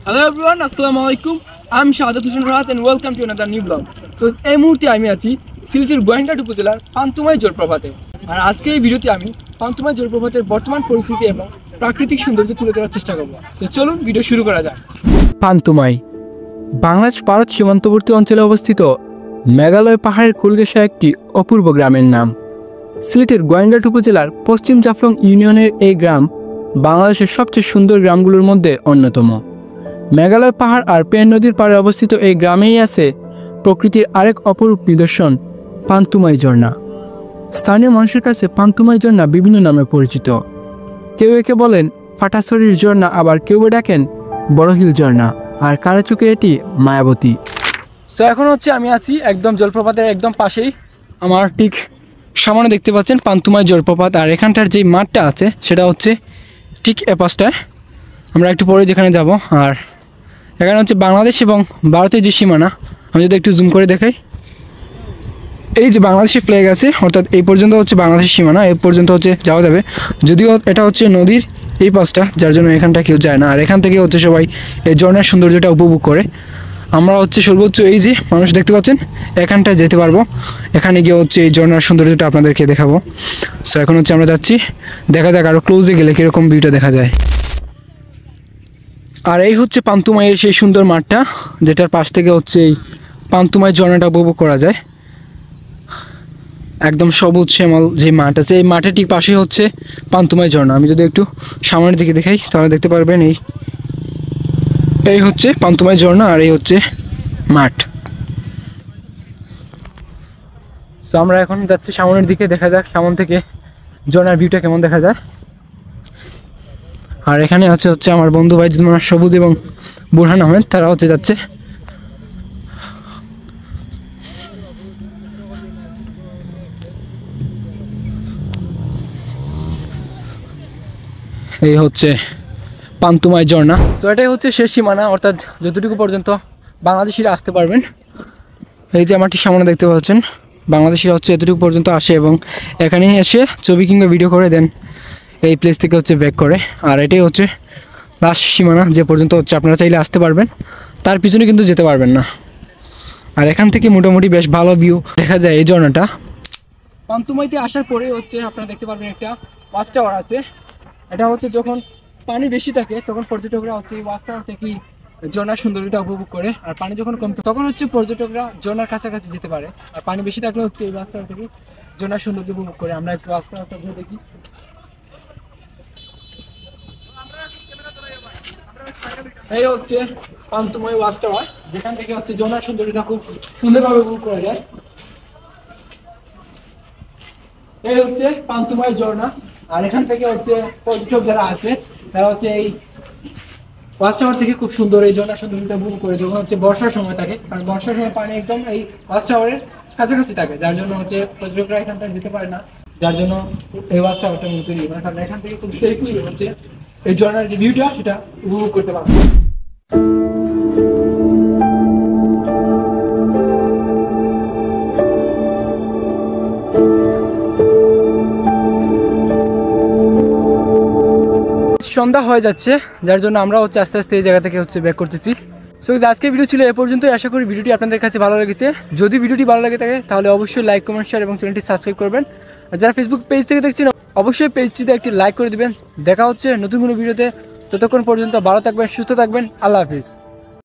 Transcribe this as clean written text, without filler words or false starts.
Hello everyone, Assalamu alaikum. I'm Shahadat Hussain Rahat and welcome to another new vlog. So এই মুহূর্তে আমি আছি সিলেটের গোয়েন্দাঘাট উপজেলার পান্তুমাই জলপ্রপাতে। আর আজকে এই ভিডিওতে আমি পান্তুমাই জলপ্রপাতের বর্তমান পরিস্থিতি এবং প্রাকৃতিক সৌন্দর্য তুলে ধরার চেষ্টা করব। তো চলুন ভিডিও শুরু করা যাক। পান্তুমাই বাংলাদেশ ভারত সীমান্তবর্তী অঞ্চলে অবস্থিত মেঘালয় পাহাড়ের কোল ঘেঁষা একটি অপূর্ব গ্রামের নাম। সিলেটের গোয়েন্দাঘাট উপজেলার পশ্চিম জাফলং ইউনিয়নের এই গ্রাম বাংলাদেশের সবচেয়ে সুন্দর গ্রামগুলোর মধ্যে অন্যতম। মেঘালয় পাহাড় আর পেন নদীর পাড়ে অবস্থিত এই গ্রামেই আছে প্রকৃতির আরেক অপরূপ নিদর্শন পান্তুমাই ঝর্ণা। স্থানীয় মানুষের কাছে পান্তুমাই ঝর্ণা বিভিন্ন নামে পরিচিত। কেউ একে বলেন ফাটাছড়ির ঝর্ণা, আবার কেউ ডাকেন বড়হিল ঝর্ণা, আর কারো চোখে এটি মায়াবতী। সো এখন আমি আছি একদম জলপ্রপাতের একদম পাশেই। আমার ঠিক সামনে দেখতে পাচ্ছেন পান্তুমাই জলপ্রপাত, আর এখানটার যেই মাঠটা আছে সেটা হচ্ছে ঠিক এ পাশটায়। আমরা একটু পরে যেখানে যাব, আর এখানে বাংলাদেশ এবং ভারতের যে সীমানা, আমি যদি একটু জুম করে দেখাই, এই যে বাংলাদেশের ফ্ল্যাগ আছে, অর্থাৎ এই পর্যন্ত বাংলাদেশের সীমানা, এই পর্যন্ত যাওয়া যাবে। যদিও এটা নদীর এই পাশটা, যার জন্য এখানটা কেউ যায় না। আর এখান থেকে সবাই এই ঝর্ণার সৌন্দর্যটা উপভোগ করে। আমরা সর্বোচ্চ এই যে মানুষ দেখতে পাচ্ছেন এখানটায় যেতে পারবো। এখানে গিয়ে এই ঝর্ণার সৌন্দর্যটা আপনাদেরকে দেখাবো। সো এখন আমরা যাচ্ছি, দেখা যাক আরও ক্লোজে গেলে কীরকম ভিউটা দেখা যায়। আর এই পান্তুমাইয়ের সেই সুন্দর মাঠটা, যেটার পাশ থেকে এই পান্তুমাই ঝর্ণাটা উপভোগ করা যায়। একদম সবুজ শ্যামল যে মাঠ আছে, এই মাঠের ঠিক পাশে পান্তুমাই ঝর্ণা। আমি যদি একটু সামনের দিকে দেখাই তাহলে দেখতে পারবেন এই পান্তুমাই ঝর্ণা, আর এই মাঠ। তো আমরা এখন যাচ্ছি সামনের দিকে, দেখা যাক সামন থেকে ঝর্ণার ভিউটা কেমন দেখা যায়। আর এখানে আছে আমার বন্ধু ভাই সবুজ এবং বুরহান আহমেদ, তারা যাচ্ছে। এই পান্তুমাই ঝর্ণা। তো এটাই শেষ সীমানা, অর্থাৎ যতটুকু পর্যন্ত বাংলাদেশিরা আসতে পারবেন। এই যে আমার ঠিক সামনে দেখতে পাচ্ছেন, বাংলাদেশিরা এতটুকু পর্যন্ত আসে এবং এখানে এসে ছবি কিংবা ভিডিও করে দেন, এই প্লেস থেকে ব্যাক করে। আর এটাই লাস্ট সীমানা, যে পর্যন্ত আপনারা চাইলে আসতে পারবেন, তার পিছনে কিন্তু যেতে পারবেন না। আর এখান থেকে মোটামুটি বেশ ভালো ভিউ দেখা যায় এই ঝর্ণাটা। পান্তুমাইতে আসার পরে আপনারা দেখতে পারবেন একটা ওয়াচ টাওয়ার আছে। এটা যখন পানি বেশি থাকে তখন পর্যটকরা এই ওয়াচ টাওয়ার থেকে ঝর্ণার সৌন্দর্যটা উপভোগ করে। আর পানি যখন কম তখন পর্যটকরা ঝর্ণার কাছাকাছি যেতে পারে। আর পানি বেশি থাকলে এই ওয়াচ টাওয়ার থেকে ঝর্ণার সৌন্দর্য উপভোগ করে। আমরা একটু ওয়াচ টাওয়ারটা ঘুরে দেখি। এই পান্তুমাই ওয়াচ টাওয়ার, যেখান থেকে ঝর্ণার সৌন্দর্যটা খুব সুন্দরভাবে উপভোগ করা যায়। এই পান্তুমাই ঝর্ণা। আর এখান থেকে পর্যটক যারা আছে তারা এই ওয়াচ টাওয়ার থেকে খুব সুন্দর এই ঝর্ণার সৌন্দর্যটা উপভোগ করে, যখন বর্ষার সময় থাকে। কারণ বর্ষার সময় পানি একদম এই ওয়াচ টাওয়ারের কাছাকাছি থাকে, যার জন্য পর্যটকরা এখান থেকে যেতে পারে না, যার জন্য এই ওয়াচ টাওয়ারটা তৈরি হয়। কারণ এখান থেকে খুব সেফলি এই ঝর্ণার যে ভিউটা সেটা উপভোগ করতে পারবে। সন্ধ্যা হয়ে যাচ্ছে, যার জন্য আমরা আস্তে আস্তে এই জায়গা থেকে ব্যাক করতেছি। সো আজকের ভিডিও ছিল এ পর্যন্তই। আশা করি ভিডিওটি আপনাদের কাছে ভালো লেগেছে। যদি ভিডিওটি ভালো লাগে থাকে তাহলে অবশ্যই লাইক, কমেন্ট, শেয়ার এবং চ্যানেলটি সাবস্ক্রাইব করবেন। আর যারা ফেসবুক পেজ থেকে দেখছেন অবশ্যই পেজটিতে একটি লাইক করে দিবেন। দেখা নতুন কোনো ভিডিওতে। ততক্ষণ পর্যন্ত ভালো থাকবেন, সুস্থ থাকবেন। আল্লাহ হাফিজ।